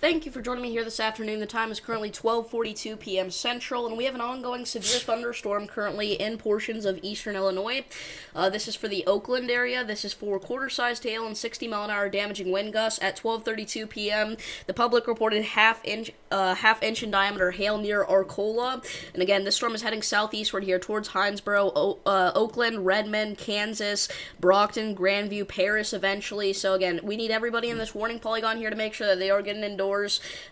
Thank you for joining me here this afternoon. The time is currently 12:42 p.m. Central, and we have an ongoing severe thunderstorm currently in portions of eastern Illinois. This is for the Oakland area. This is for quarter-sized hail and 60-mile-an-hour damaging wind gusts at 12:32 p.m. The public reported half-inch in diameter hail near Arcola, and again, this storm is heading southeastward here towards Hinesboro, Oakland, Redmond, Kansas, Brockton, Grandview, Paris eventually. So again, we need everybody in this warning polygon here to make sure that they are getting indoors.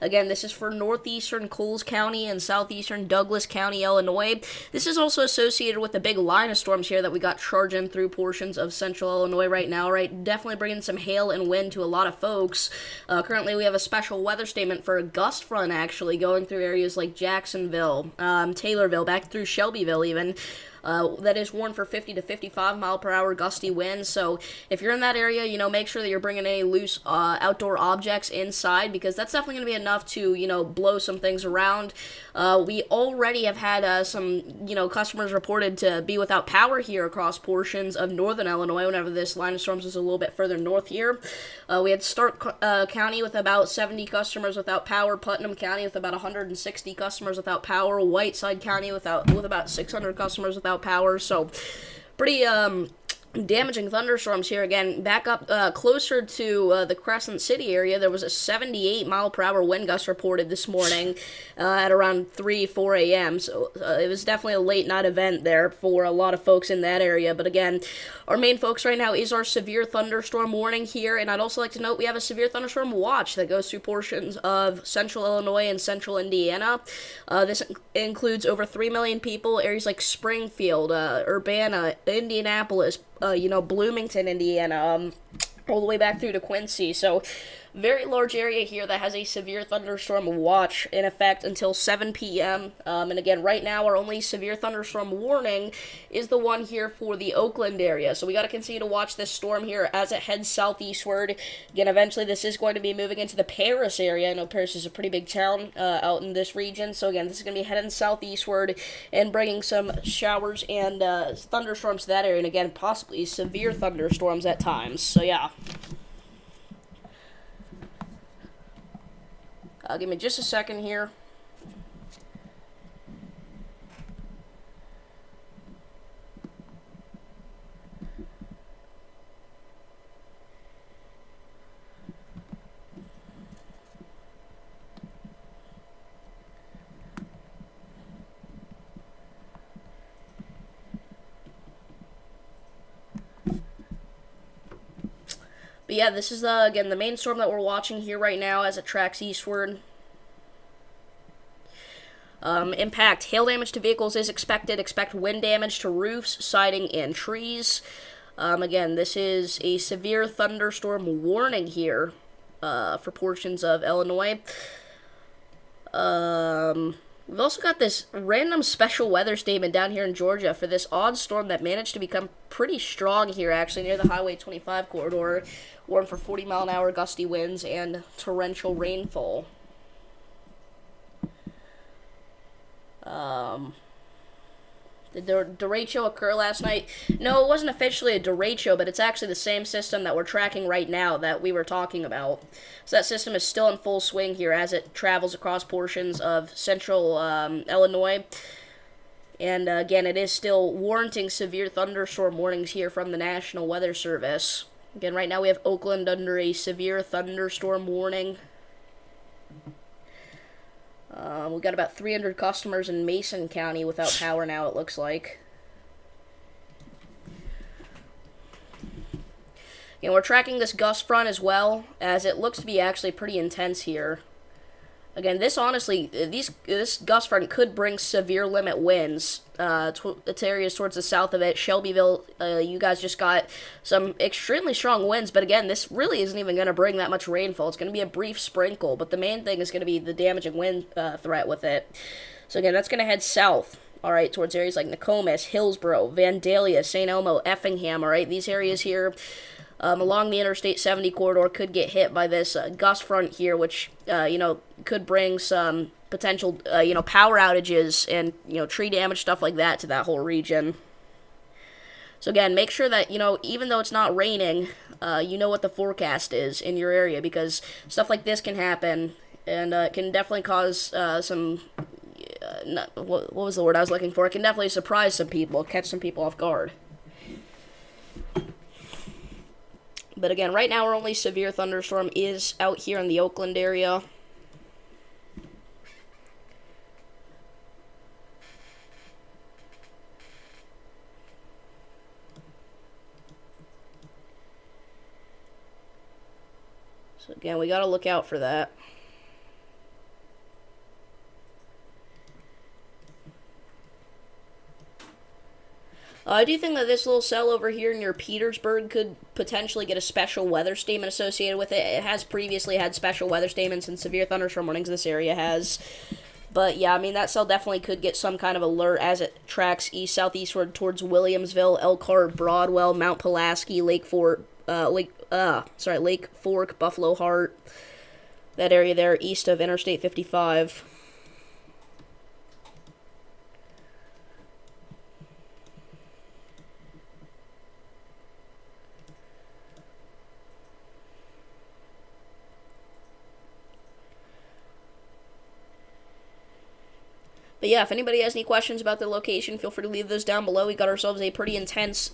Again, this is for northeastern Coles County and southeastern Douglas County, Illinois. This is also associated with the big line of storms here that we got charging through portions of central Illinois right now, right? Definitely bringing some hail and wind to a lot of folks. Currently, we have a special weather statement for a gust front, actually, going through areas like Jacksonville, Taylorville, back through Shelbyville even. That is warned for 50 to 55 mile per hour gusty winds. So if you're in that area, make sure that you're bringing any loose outdoor objects inside, because that's definitely going to be enough to, blow some things around. We already have had some, customers reported to be without power here across portions of northern Illinois whenever this line of storms was a little bit further north here. We had Stark County with about 70 customers without power, Putnam County with about 160 customers without power, Whiteside County with about 600 customers without power. So pretty damaging thunderstorms here. Again, back up closer to the Crescent City area, there was a 78 mile per hour wind gust reported this morning at around 4 a.m. So it was definitely a late night event there for a lot of folks in that area. But again, our main focus right now is our severe thunderstorm warning here, and I'd also like to note we have a severe thunderstorm watch that goes through portions of central Illinois and central Indiana. This includes over 3 million people, areas like Springfield, Urbana, Indianapolis, Bloomington, Indiana, all the way back through to Quincy. So very large area here that has a severe thunderstorm watch in effect until 7 p.m. And again, right now, our only severe thunderstorm warning is the one here for the Oakland area. So we got to continue to watch this storm here as it heads southeastward. Again, eventually this is going to be moving into the Paris area. I know Paris is a pretty big town out in this region. So again, this is going to be heading southeastward and bringing some showers and thunderstorms to that area. And again, possibly severe thunderstorms at times. So yeah. Give me just a second here. But yeah, this is, again, the main storm that we're watching here right now as it tracks eastward. Impact. Hail damage to vehicles is expected. Expect wind damage to roofs, siding, and trees. Again, this is a severe thunderstorm warning here for portions of Illinois. We've also got this random special weather statement down here in Georgia for this odd storm that managed to become pretty strong here, actually, near the Highway 25 corridor, warned for 40-mile-an-hour gusty winds and torrential rainfall. Did the derecho occur last night? No, it wasn't officially a derecho, but it's actually the same system that we're tracking right now that we were talking about. So that system is still in full swing here as it travels across portions of central Illinois. And again, it is still warranting severe thunderstorm warnings here from the National Weather Service. Again, right now we have Oakland under a severe thunderstorm warning. We've got about 300 customers in Mason County without power now, it looks like. And we're tracking this gust front as well, as it looks to be actually pretty intense here. Again, this honestly, this gust front could bring severe limit winds to areas towards the south of it. Shelbyville, you guys just got some extremely strong winds, but again, this really isn't even going to bring that much rainfall. It's going to be a brief sprinkle, but the main thing is going to be the damaging wind threat with it. So again, that's going to head south, all right, towards areas like Nokomis, Hillsboro, Vandalia, St. Elmo, Effingham, all right, these areas here along the Interstate 70 corridor could get hit by this gust front here, which, could bring some potential, power outages and, tree damage, stuff like that to that whole region. So again, make sure that, even though it's not raining, you know what the forecast is in your area, because stuff like this can happen, and it can definitely cause some. What was the word I was looking for? It can definitely surprise some people, catch some people off guard. But again, right now our only severe thunderstorm is out here in the Oakland area. So again, we got to look out for that. I do think that this little cell over here near Petersburg could potentially get a special weather statement associated with it. It has previously had special weather statements and severe thunderstorm warnings this area has. But yeah, I mean, that cell definitely could get some kind of alert as it tracks east-southeastward towards Williamsville, Elkhart, Broadwell, Mount Pulaski, Lake Fork, Buffalo Heart, that area there east of Interstate 55. But yeah, if anybody has any questions about the location, feel free to leave those down below. We got ourselves a pretty intense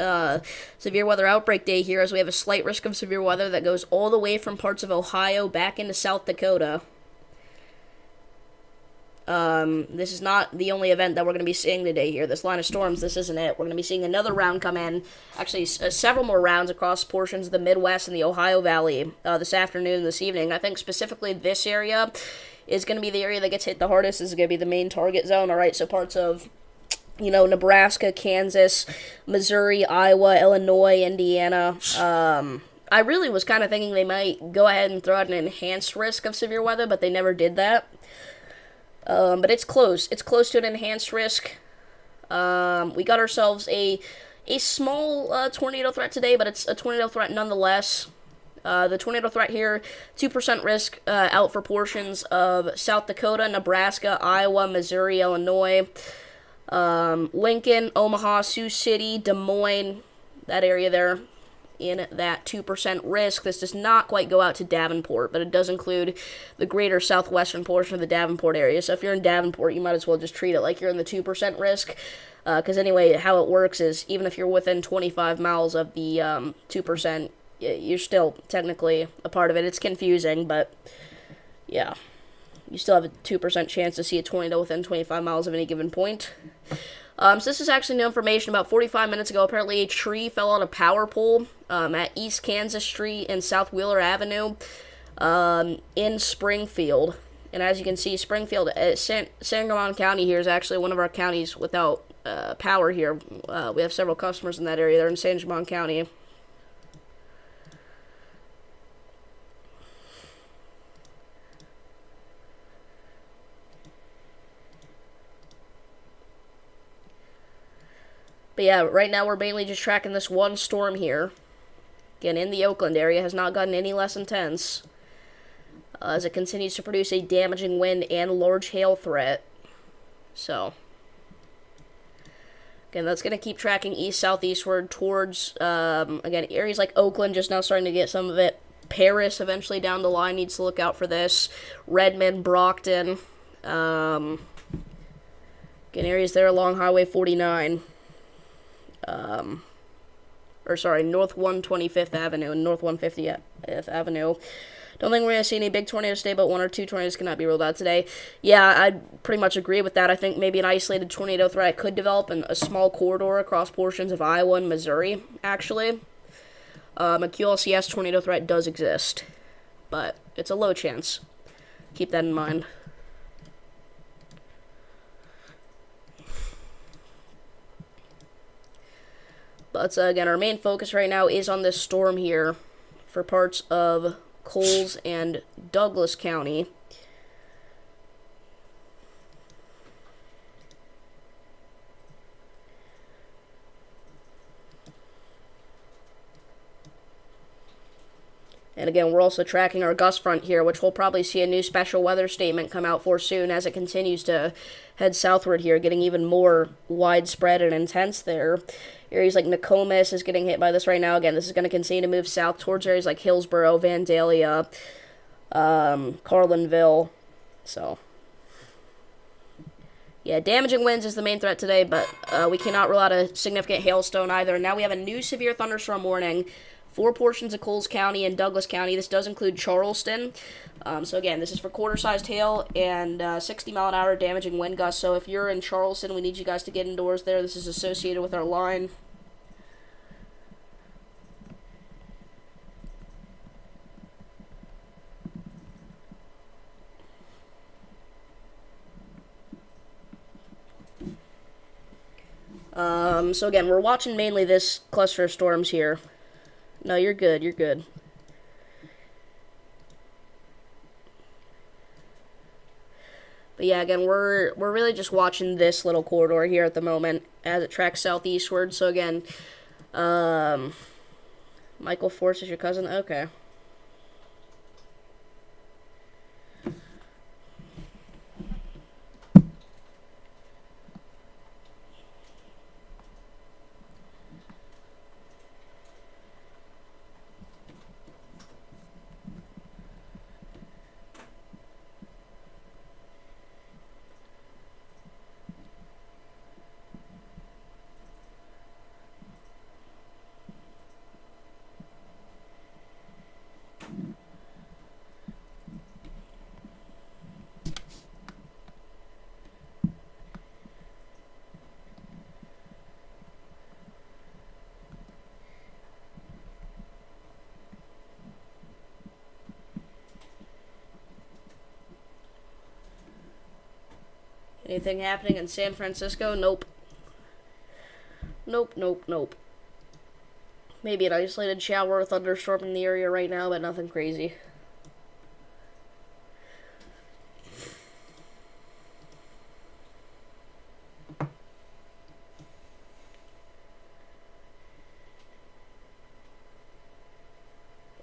severe weather outbreak day here, as we have a slight risk of severe weather that goes all the way from parts of Ohio back into South Dakota. This is not the only event that we're going to be seeing today here. This line of storms, this isn't it. We're going to be seeing another round come in. Actually, several more rounds across portions of the Midwest and the Ohio Valley this afternoon and this evening. I think specifically this area is going to be the area that gets hit the hardest. This is going to be the main target zone. All right, so parts of, Nebraska, Kansas, Missouri, Iowa, Illinois, Indiana. I really was kind of thinking they might go ahead and throw out an enhanced risk of severe weather, but they never did that. But it's close. It's close to an enhanced risk. We got ourselves a small tornado threat today, but it's a tornado threat nonetheless. The tornado threat here, 2% risk out for portions of South Dakota, Nebraska, Iowa, Missouri, Illinois, Lincoln, Omaha, Sioux City, Des Moines, that area there in that 2% risk. This does not quite go out to Davenport, but it does include the greater southwestern portion of the Davenport area. So if you're in Davenport, you might as well just treat it like you're in the 2% risk. Because anyway, how it works is even if you're within 25 miles of the 2%, you're still technically a part of it. It's confusing, but yeah, you still have a 2% chance to see a tornado within 25 miles of any given point. So this is actually new information. About 45 minutes ago, apparently a tree fell on a power pole at East Kansas Street and South Wheeler Avenue in Springfield. And as you can see, Springfield, Sangamon County here is actually one of our counties without power here. We have several customers in that area. They're in Sangamon County. But yeah, right now we're mainly just tracking this one storm here. Again, in the Oakland area, has not gotten any less intense. As it continues to produce a damaging wind and large hail threat. So, again, that's going to keep tracking east-southeastward towards, again, areas like Oakland, just now starting to get some of it. Paris, eventually down the line, needs to look out for this. Redmond, Brockton. Again, areas there along Highway 49. North 125th Avenue and North 150th Avenue. Don't think we're going to see any big tornadoes today, but one or two tornadoes cannot be ruled out today. Yeah, I pretty much agree with that. I think maybe an isolated tornado threat could develop in a small corridor across portions of Iowa and Missouri, actually. A QLCS tornado threat does exist, but it's a low chance. Keep that in mind. But again, our main focus right now is on this storm here for parts of Coles and Douglas County. And again, we're also tracking our gust front here, which we'll probably see a new special weather statement come out for soon as it continues to head southward here, getting even more widespread and intense there. Areas like Nokomis is getting hit by this right now. Again, this is going to continue to move south towards areas like Hillsborough, Vandalia, Carlinville, So, yeah, damaging winds is the main threat today, but we cannot rule out a significant hailstone either. Now we have a new severe thunderstorm warning for portions of Coles County and Douglas County. This does include Charleston. So again, this is for quarter-sized hail and 60-mile-an-hour damaging wind gusts. So if you're in Charleston, we need you guys to get indoors there. This is associated with our line. So again, we're watching mainly this cluster of storms here. No, you're good, you're good. But yeah, again, we're really just watching this little corridor here at the moment as it tracks southeastward. So again, Michael Force is your cousin? Okay. Anything happening in San Francisco? Nope. Nope, nope, nope. Maybe an isolated shower or thunderstorm in the area right now, but nothing crazy.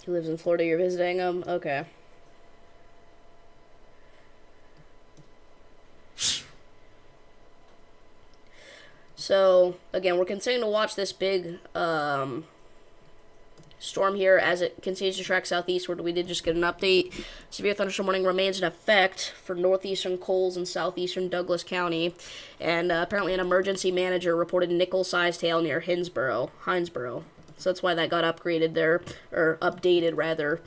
He lives in Florida, you're visiting him? Okay. So, again, we're continuing to watch this big storm here as it continues to track southeastward. We did just get an update. Severe thunderstorm warning remains in effect for northeastern Coles and southeastern Douglas County. And apparently an emergency manager reported nickel-sized hail near Hinesboro. So that's why that got upgraded there, or updated, rather.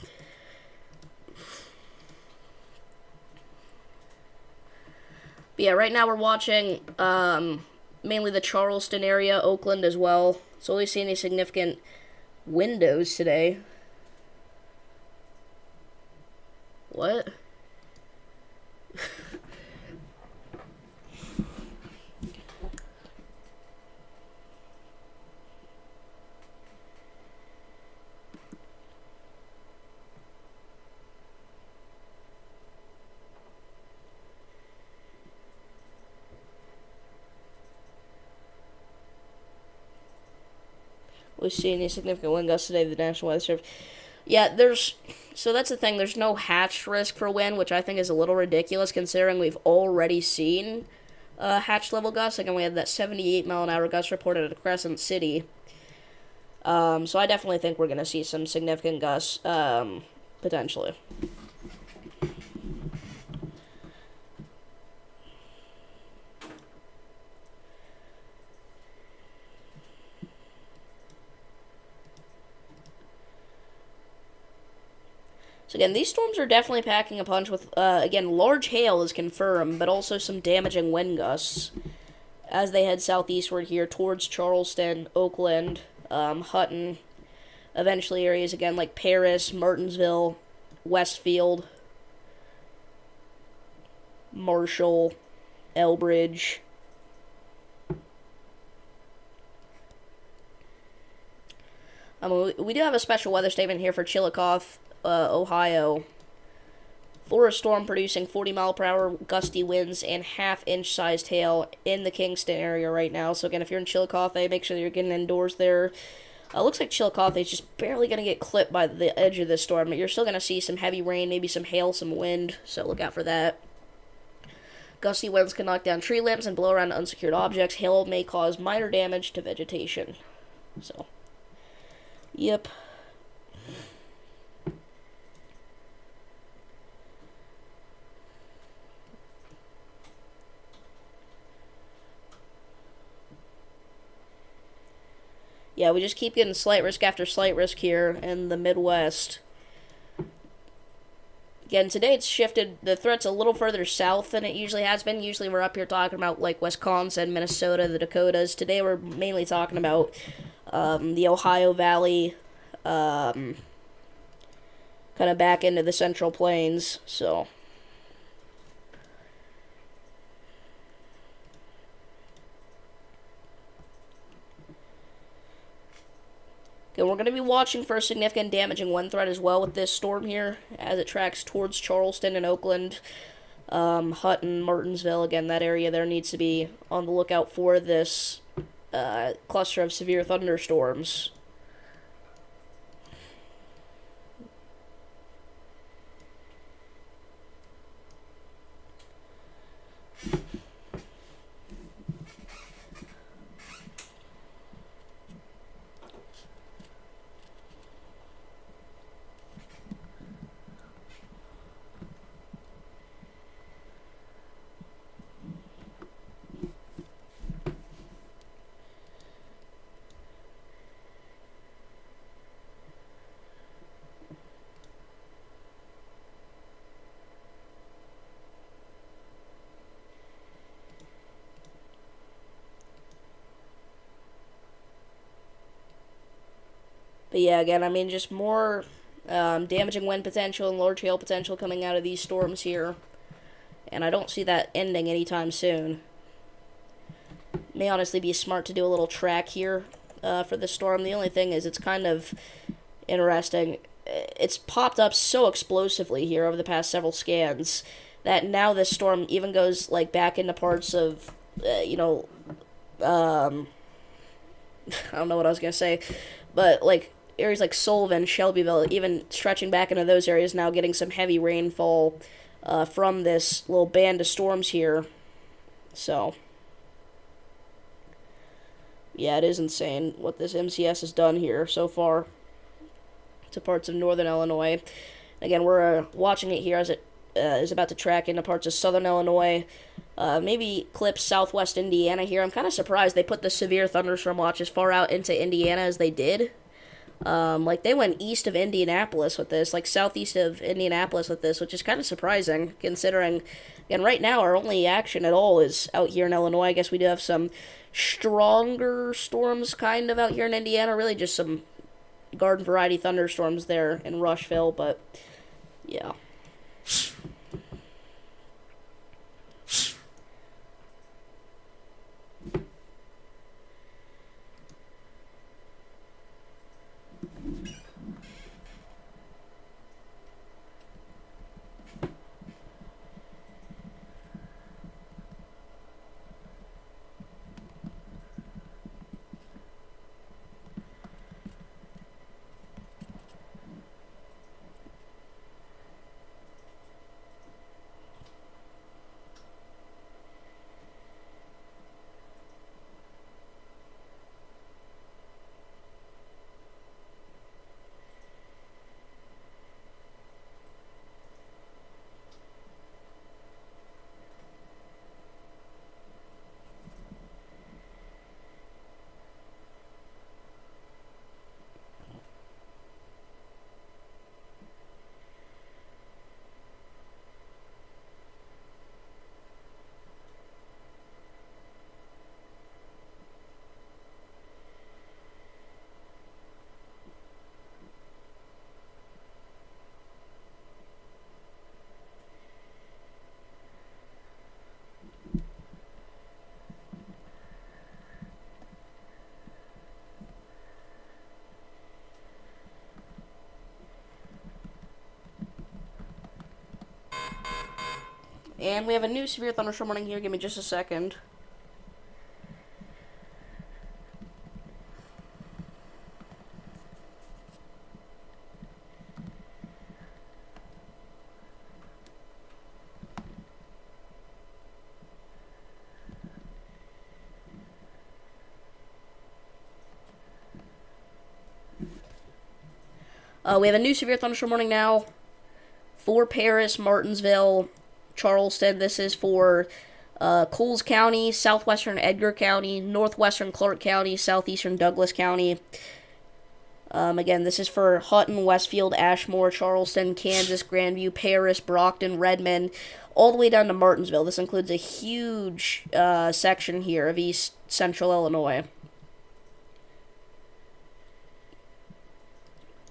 But yeah, right now we're watching mainly the Charleston area, Oakland as well. So only see any significant windows today. What? We see any significant wind gusts today, the National Weather Service. Yeah, so that's the thing, there's no hatched risk for wind, which I think is a little ridiculous considering we've already seen hatch level gusts. Again, we had that 78-mile-an-hour gust reported at Crescent City. So I definitely think we're going to see some significant gusts, potentially. So again, these storms are definitely packing a punch with, again, large hail is confirmed, but also some damaging wind gusts as they head southeastward here towards Charleston, Oakland, Hutton, eventually areas again like Paris, Martinsville, Westfield, Marshall, Elbridge. We do have a special weather statement here for Chillicothe, Ohio, for a storm producing 40-mile-per-hour gusty winds and half-inch sized hail in the Kingston area right now. So again, if you're in Chillicothe, make sure that you're getting indoors there. Looks like Chillicothe is just barely going to get clipped by the edge of this storm, but you're still going to see some heavy rain, maybe some hail, some wind, so look out for that. Gusty winds can knock down tree limbs and blow around unsecured objects. Hail may cause minor damage to vegetation. So, yep. Yeah, we just keep getting slight risk after slight risk here in the Midwest. Again, today it's shifted. The threat's a little further south than it usually has been. Usually we're up here talking about, like, Wisconsin, Minnesota, the Dakotas. Today we're mainly talking about the Ohio Valley, kind of back into the Central Plains, so... Okay, we're going to be watching for a significant damaging wind threat as well with this storm here, as it tracks towards Charleston and Oakland, Hutton, Martinsville. Again, that area there needs to be on the lookout for this cluster of severe thunderstorms. But yeah, again, I mean, just more damaging wind potential and large hail potential coming out of these storms here. And I don't see that ending anytime soon. May honestly be smart to do a little track here for the storm. The only thing is it's kind of interesting. It's popped up so explosively here over the past several scans that now this storm even goes, like, back into parts of, I don't know what I was going to say, but, like, areas like Sullivan, Shelbyville, even stretching back into those areas now, getting some heavy rainfall from this little band of storms here. So, yeah, it is insane what this MCS has done here so far to parts of northern Illinois. Again, we're watching it here as it is about to track into parts of southern Illinois, maybe clips southwest Indiana here. I'm kind of surprised they put the severe thunderstorm watch as far out into Indiana as they did. Like, they went east of Indianapolis with this, like, southeast of Indianapolis with this, which is kind of surprising, considering, again, right now our only action at all is out here in Illinois. I guess we do have some stronger storms kind of out here in Indiana, really just some garden variety thunderstorms there in Rushville, but, yeah. And we have a new severe thunderstorm warning here. Give me just a second. We have a new severe thunderstorm warning now for Paris, Martinsville, Charleston. This is for Coles County, southwestern Edgar County, northwestern Clark County, southeastern Douglas County. Again, this is for Hutton, Westfield, Ashmore, Charleston, Kansas, Grandview, Paris, Brockton, Redmond, all the way down to Martinsville. This includes a huge section here of East Central Illinois.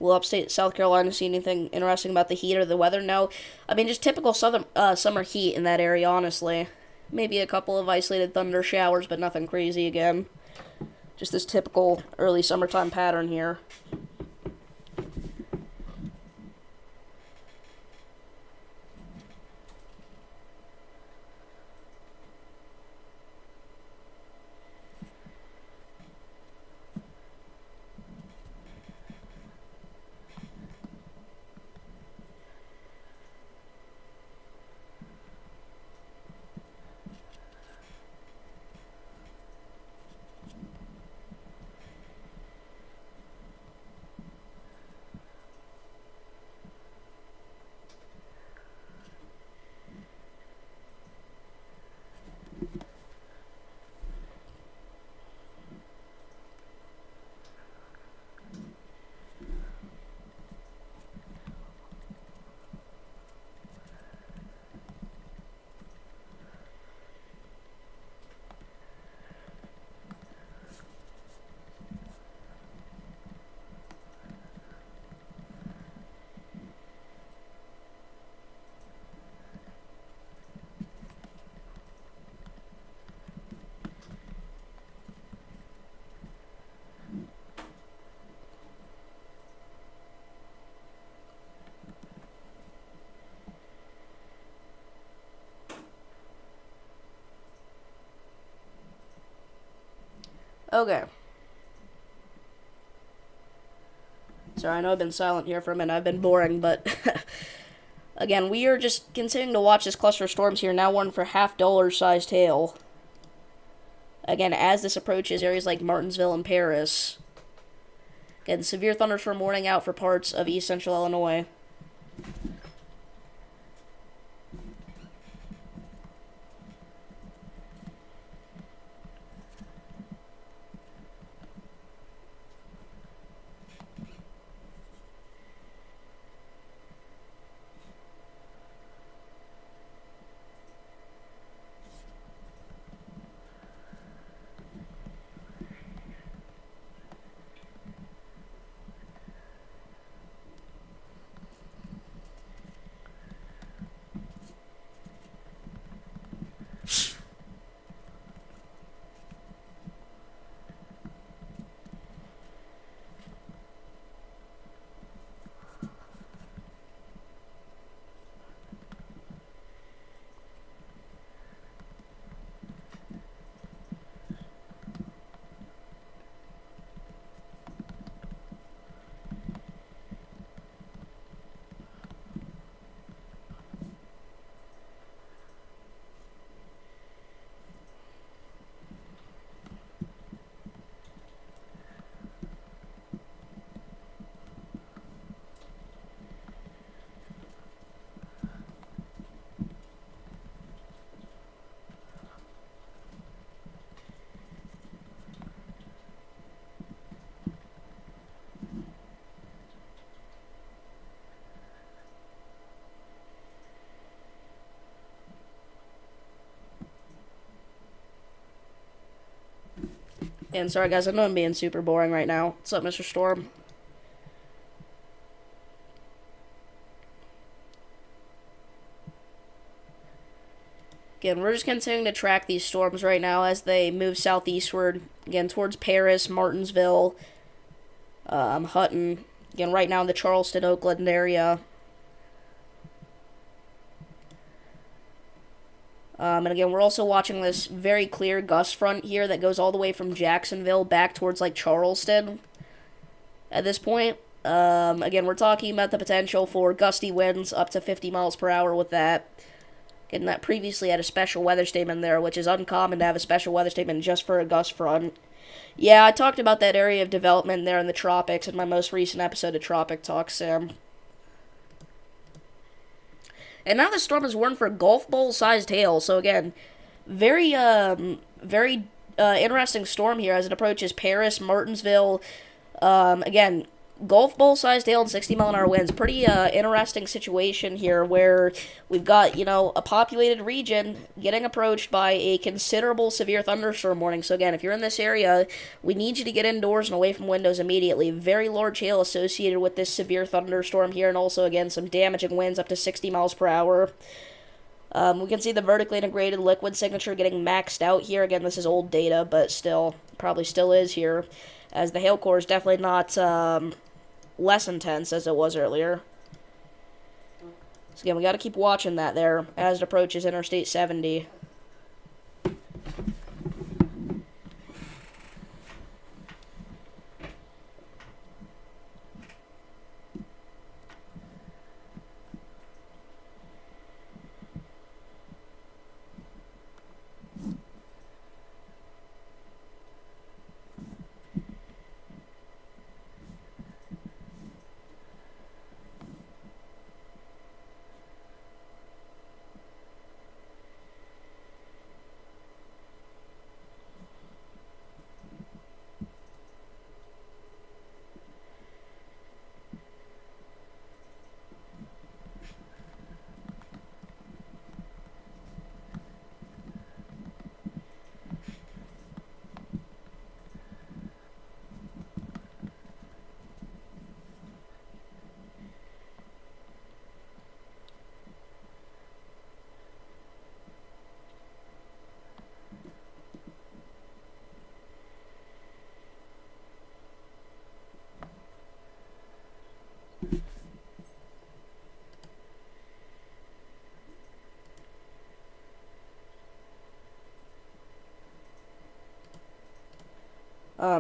Will upstate South Carolina see anything interesting about the heat or the weather? No. I mean, just typical southern summer heat in that area, honestly. Maybe a couple of isolated thunder showers, but nothing crazy again. Just this typical early summertime pattern here. Okay. Sorry, I know I've been silent here for a minute. I've been boring, but again, we are just continuing to watch this cluster of storms here, now one for $0.5 sized hail. Again, as this approaches areas like Martinsville and Paris. Again, severe thunderstorm warning out for parts of East Central Illinois. And sorry guys, I know I'm being super boring right now. What's up, Mr. Storm? Again, we're just continuing to track these storms right now as they move southeastward, again, towards Paris, Martinsville, Hutton. Again, right now in the Charleston, Oakland area. And again, we're also watching this very clear gust front here that goes all the way from Jacksonville back towards, like, Charleston at this point. Again, we're talking about the potential for gusty winds up to 50 miles per hour with that. Again, that previously had a special weather statement there, which is uncommon to have a special weather statement just for a gust front. Yeah, I talked about that area of development there in the tropics in my most recent episode of Tropic Talk, Sam. And now the storm is warned for golf bowl-sized hail, so again, Very interesting storm here as it approaches Paris, Martinsville. Again, Gulf Bowl sized hail and 60-mile-an-hour winds. Pretty interesting situation here where we've got, a populated region getting approached by a considerable severe thunderstorm warning. So again, if you're in this area, we need you to get indoors and away from windows immediately. Very large hail associated with this severe thunderstorm here, and also, again, some damaging winds up to 60 miles per hour. We can see the vertically integrated liquid signature getting maxed out here. Again, this is old data, but still, probably still is here, as the hail core is definitely not less intense as it was earlier. So again, we got to keep watching that there as it approaches Interstate 70.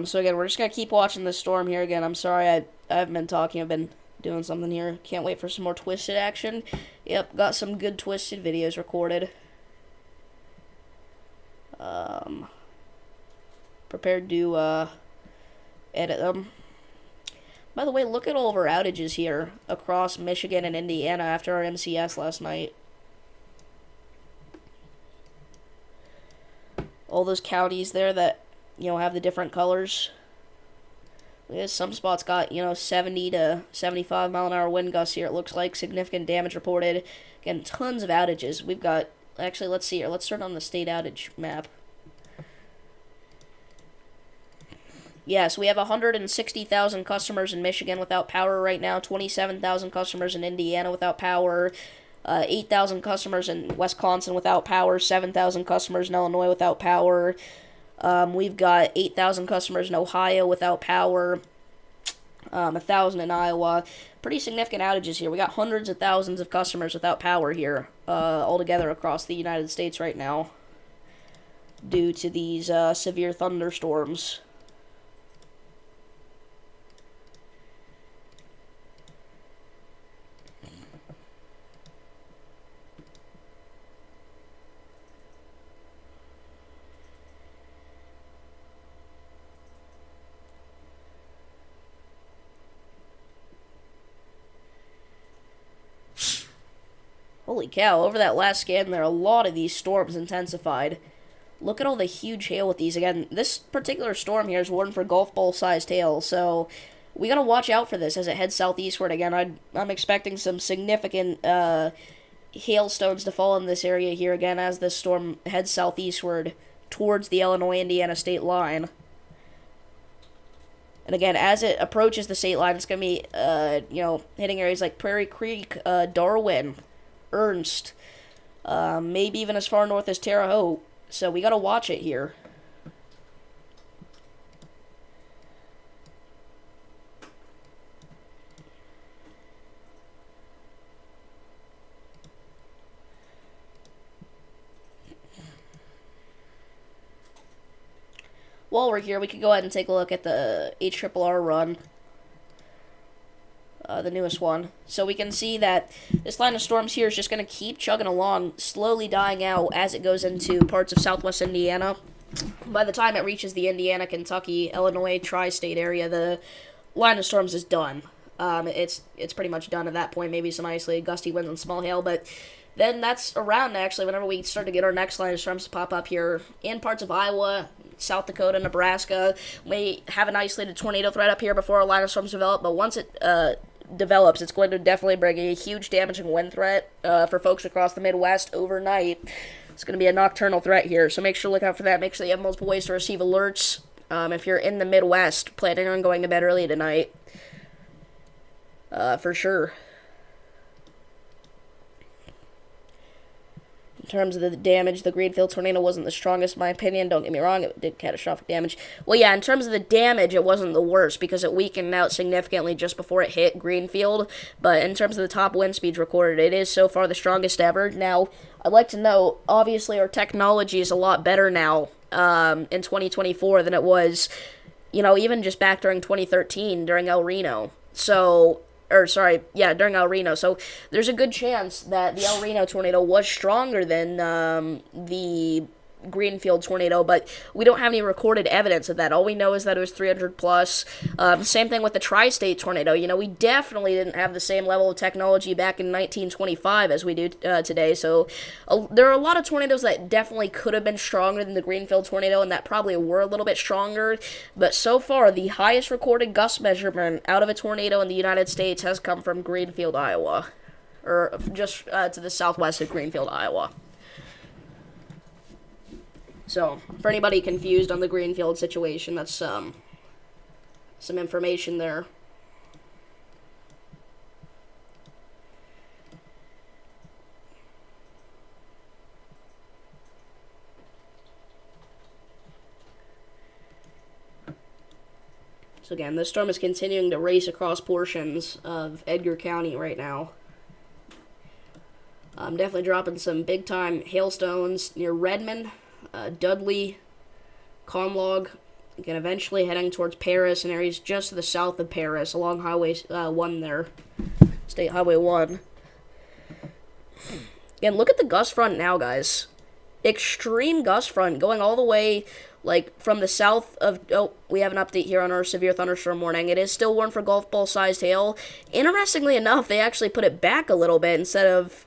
So again, we're just gonna keep watching this storm here. Again, I'm sorry I haven't been talking. I've been doing something here. Can't wait for some more Twisted action. Yep, got some good Twisted videos recorded. Prepared to edit them. By the way, look at all of our outages here across Michigan and Indiana after our MCS last night. All those counties there that, have the different colors. Some spots got, 70 to 75 mile an hour wind gusts here. It looks like significant damage reported. Again, tons of outages. We've got, actually, let's see here. Let's start on the state outage map. Yeah, so we have 160,000 customers in Michigan without power right now, 27,000 customers in Indiana without power, 8,000 customers in Wisconsin without power, 7,000 customers in Illinois without power. We've got 8,000 customers in Ohio without power, 1,000 in Iowa. Pretty significant outages here. We got hundreds of thousands of customers without power here, altogether across the United States right now, due to these severe thunderstorms. Holy cow, over that last scan there, a lot of these storms intensified. Look at all the huge hail with these. Again, this particular storm here is warned for golf ball-sized hail, so we gotta watch out for this as it heads southeastward. Again, I'm expecting some significant hailstones to fall in this area here, again, as this storm heads southeastward towards the Illinois-Indiana state line. And again, as it approaches the state line, it's gonna be, hitting areas like Prairie Creek, Darwin, Ernst, maybe even as far north as Terre Haute. So we gotta watch it here. While we're here, we could go ahead and take a look at the HRRR run. The newest one. So we can see that this line of storms here is just going to keep chugging along, slowly dying out as it goes into parts of southwest Indiana. By the time it reaches the Indiana, Kentucky, Illinois, tri-state area, the line of storms is done. It's pretty much done at that point. Maybe some isolated gusty winds and small hail, but then that's around, actually, whenever we start to get our next line of storms to pop up here in parts of Iowa, South Dakota, Nebraska. We have an isolated tornado threat up here before our line of storms develop, but once it develops, it's going to definitely bring a huge damaging wind threat for folks across the Midwest overnight. It's going to be a nocturnal threat here, so make sure to look out for that. Make sure that you have multiple ways to receive alerts. If you're in the Midwest, planning on going to bed early tonight, for sure. In terms of the damage, the Greenfield tornado wasn't the strongest, in my opinion. Don't get me wrong, it did catastrophic damage. Well, yeah, in terms of the damage, it wasn't the worst because it weakened out significantly just before it hit Greenfield. But in terms of the top wind speeds recorded, it is so far the strongest ever. Now, I'd like to note, obviously, our technology is a lot better now in 2024 than it was, even just back during 2013 during El Reno. During El Reno. So there's a good chance that the El Reno tornado was stronger than the Greenfield tornado, but we don't have any recorded evidence of that. All we know is that it was 300 plus. Same thing with the tri-state tornado. We definitely didn't have the same level of technology back in 1925 as we do today. So there are a lot of tornadoes that definitely could have been stronger than the Greenfield tornado, and that probably were a little bit stronger. But so far, the highest recorded gust measurement out of a tornado in the United States has come from Greenfield, Iowa, or just to the southwest of Greenfield, Iowa. So, for anybody confused on the Greenfield situation, that's some information there. So again, this storm is continuing to race across portions of Edgar County right now. Definitely dropping some big-time hailstones near Redmond, Dudley, Comlog, again, eventually heading towards Paris and areas just to the south of Paris along Highway 1 there, State Highway 1. Again, look at the gust front now, guys. Extreme gust front going all the way, from the south of... Oh, we have an update here on our severe thunderstorm warning. It is still warned for golf ball-sized hail. Interestingly enough, they actually put it back a little bit instead of...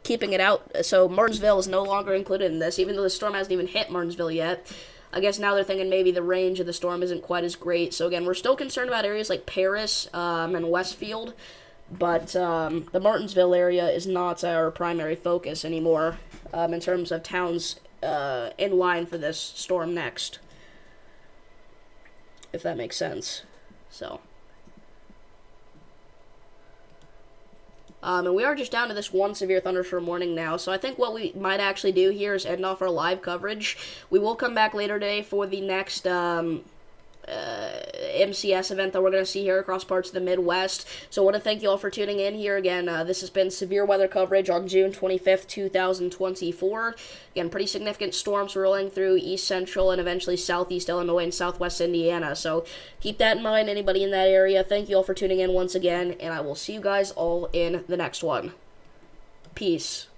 keeping it out, so Martinsville is no longer included in this, even though the storm hasn't even hit Martinsville yet. I guess now they're thinking maybe the range of the storm isn't quite as great. So again, we're still concerned about areas like Paris and Westfield, but the Martinsville area is not our primary focus anymore in terms of towns in line for this storm next, if that makes sense. So... and we are just down to this one severe thunderstorm warning now, so I think what we might actually do here is end off our live coverage. We will come back later today for the next MCS event that we're going to see here across parts of the Midwest. So I want to thank you all for tuning in here again. This has been severe weather coverage on June 25th, 2024. Again, pretty significant storms rolling through east central and eventually southeast Illinois and southwest Indiana. So keep that in mind, anybody in that area. Thank you all for tuning in once again, and I will see you guys all in the next one. Peace.